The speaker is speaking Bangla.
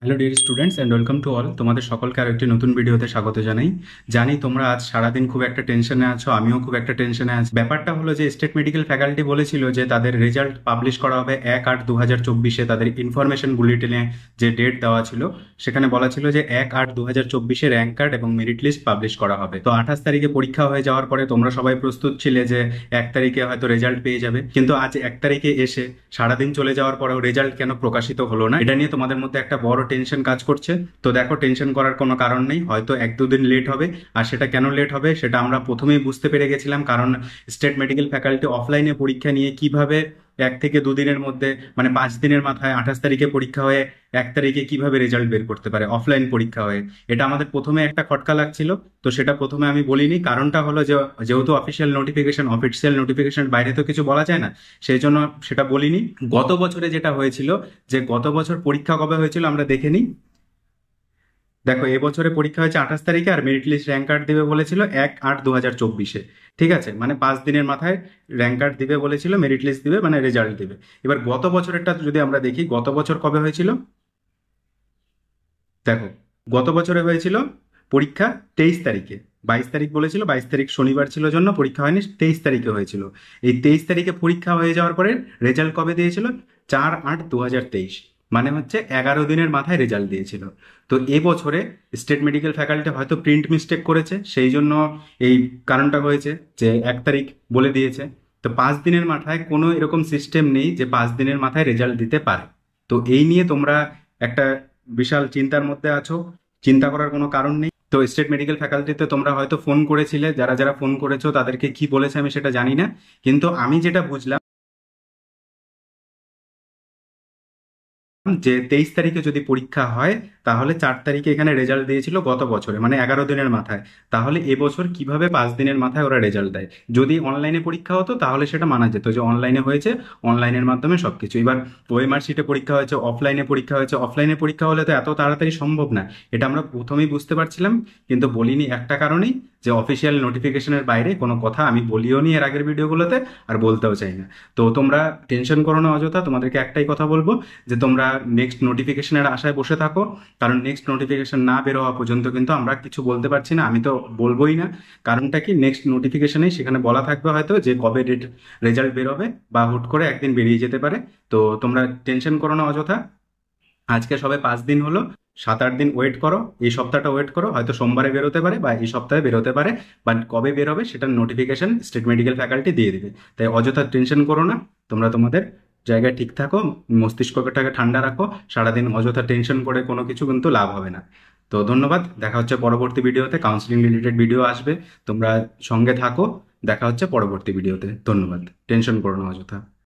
Hello dear students and welcome to all. তোমাদের সকলকে আর একটি নতুন ভিডিওতে স্বাগত জানাই। জানি তোমরা আজ সারাদিন খুব একটা টেনশনে আছো, আমিও খুব একটা টেনশনে আছি। ব্যাপারটা হলো যে স্টেট মেডিকেল ফ্যাকাল্টি বলেছিল যে তাদের রেজাল্ট পাবলিশ করা হবে 1/8/2024। তাদের ইনফরমেশন বুলেটিনে যে ডেট দেওয়া ছিল সেখানে বলা ছিল যে 1/8/2024 র্যাঙ্ক কার্ড এবং মেরিট লিস্ট পাবলিশ করা হবে। তো 28 তারিখে পরীক্ষা হয়ে যাওয়ার পরে তোমরা সবাই প্রস্তুত ছিলে যে 1 তারিখে হয়তো রেজাল্ট পেয়ে যাবে, কিন্তু আজ 1 তারিখে এসে সারাদিন চলে যাওয়ার পরেও রেজাল্ট কেন প্রকাশিত হলো না, এটা নিয়ে তোমাদের মধ্যে একটা বড় টেনশন কাজ করছে। তো দেখো, টেনশন করার কোনো কারণ নেই, হয়তো 1-2 দিন লেট হবে। আর সেটা কেন লেট হবে সেটা আমরা প্রথমেই বুঝতে পেরে গেছিলাম, কারণ স্টেট মেডিকেল ফ্যাকাল্টি অফলাইনে পরীক্ষা নিয়ে কিভাবে 1 থেকে 2 দিনের মধ্যে, মানে 5 দিনের মাথায় 28 তারিখে পরীক্ষা হয়ে 1 তারিখে কিভাবে রেজাল্ট বের করতে পারে অফলাইন পরীক্ষা হয়ে। এটা আমাদের প্রথমে একটা খটকা লাগছিল। তো সেটা প্রথমে আমি বলিনি, কারণটা হলো যে যেহেতু অফিসিয়াল নোটিফিকেশন বাইরে তো কিছু বলা যায় না, সেই জন্য সেটা বলিনি। গত বছরে যেটা হয়েছিল, যে গত বছর পরীক্ষা কবে হয়েছিল আমরা দেখে নিই। দেখো, এবছরে পরীক্ষা হয়েছে 28 তারিখে, আর মেরিট লিস্ট র্যাঙ্ক কার্ড দিবে বলেছিল 1/8/2024। ঠিক আছে, মানে 5 দিনের মাথায় র্যাঙ্ক কার্ড দিবে বলেছিল, মেরিট লিস্ট দিবে, মানে রেজাল্ট দিবে। এবার গত বছরেরটা যদি আমরা দেখি, গত বছর কবে হয়েছিল। দেখো, গত বছরে হয়েছিল পরীক্ষা 23 তারিখে। 22 তারিখ বলেছিল, 22 তারিখ শনিবার ছিল জন্য পরীক্ষা হয়নি, 23 তারিখে হয়েছিল। এই 23 তারিখে পরীক্ষা হয়ে যাওয়ার পরে রেজাল্ট কবে দিয়েছিল? 4/8/2023, মানে হচ্ছে 11 দিনের মাথায় রেজাল্ট দিয়েছিল। তো এবছরে স্টেট মেডিকেল ফ্যাকাল্টি হয়তো প্রিন্ট মিস্টেক করেছে, সেই জন্য এই কারণটা হয়েছে যে 1 তারিখ বলে দিয়েছে। তো 5 দিনের মাথায় কোনো এরকম সিস্টেম নেই যে 5 দিনের মাথায় রেজাল্ট দিতে পারে। তো এই নিয়ে তোমরা একটা বিশাল চিন্তার মধ্যে আছো। চিন্তা করার কোনো কারণ নেই। তো স্টেট মেডিকেল ফ্যাকাল্টিতে তোমরা হয়তো ফোন করেছিলে, যারা যারা ফোন করেছো তাদেরকে কি বলেছে আমি সেটা জানি না, কিন্তু আমি যেটা বুঝলাম যে 23 তারিখে যদি পরীক্ষা হয় তাহলে 4 তারিখে এখানে রেজাল্ট দিয়েছিল গত বছরে, মানে 11 দিনের মাথায়। তাহলে এবছর কিভাবে 5 দিনের মাথায় ওরা রেজাল্ট দেয়? যদি অনলাইনে পরীক্ষা হতো তাহলে সেটা মানা যেত যে অনলাইনে হয়েছে, অনলাইনের মাধ্যমে সবকিছু। এবার ওএমআর শিটে পরীক্ষা হয়েছে, অফলাইনে পরীক্ষা হয়েছে, অফলাইনে পরীক্ষা হলে তো এত তাড়াতাড়ি সম্ভব না। এটা আমরা প্রথমেই বুঝতে পারছিলাম, কিন্তু বলিনি একটা কারণেই, যে অফিসিয়াল নোটিফিকেশনের বাইরে কোনো কথা আমি বলিও নি এর আগের ভিডিওগুলোতে, আর বলতেও চাই না। তো তোমরা টেনশন করো না অযথা। তোমাদেরকে একটাই কথা বলবো, যে তোমরা নেক্সট নোটিফিকেশনের আশায় বসে থাকো, কারণ নেক্সট নোটিফিকেশন না বের হওয়া পর্যন্ত কিন্তু আমরা কিছু বলতে পারছি না। আমি তো বলবোই না। কারণটা কি, নেক্সট নোটিফিকেশনেই সেখানে বলা থাকবে হয়তো যে কবে ডেট রেজাল্ট বেরোবে, বা হুট করে একদিন বেরিয়ে যেতে পারে। তো তোমরা টেনশন করো না অযথা। আজকে সবে 5 দিন হলো, 7-8 দিন ওয়েট করো, এই সপ্তাহটা ওয়েট করো, হয়তো সোমবারে বেরোতে পারে বা এই সপ্তাহে বেরোতে পারে। বাট কবে বেরোবে সেটার নোটিফিকেশন স্টেট মেডিকেল ফ্যাকাল্টি দিয়ে দিবে। তাই অযথা টেনশন করো না। তোমরা তোমাদের জায়গায় ঠিক থাকো, মস্তিষ্কটাকে ঠান্ডা রাখো। সারাদিন অযথা টেনশন করে কোনো কিছু কিন্তু লাভ হবে না। তো ধন্যবাদ, দেখা হচ্ছে পরবর্তী ভিডিওতে। কাউন্সিলিং রিলেটেড ভিডিও আসবে, তোমরা সঙ্গে থাকো। দেখা হচ্ছে পরবর্তী ভিডিওতে। ধন্যবাদ। টেনশন করো না অযথা।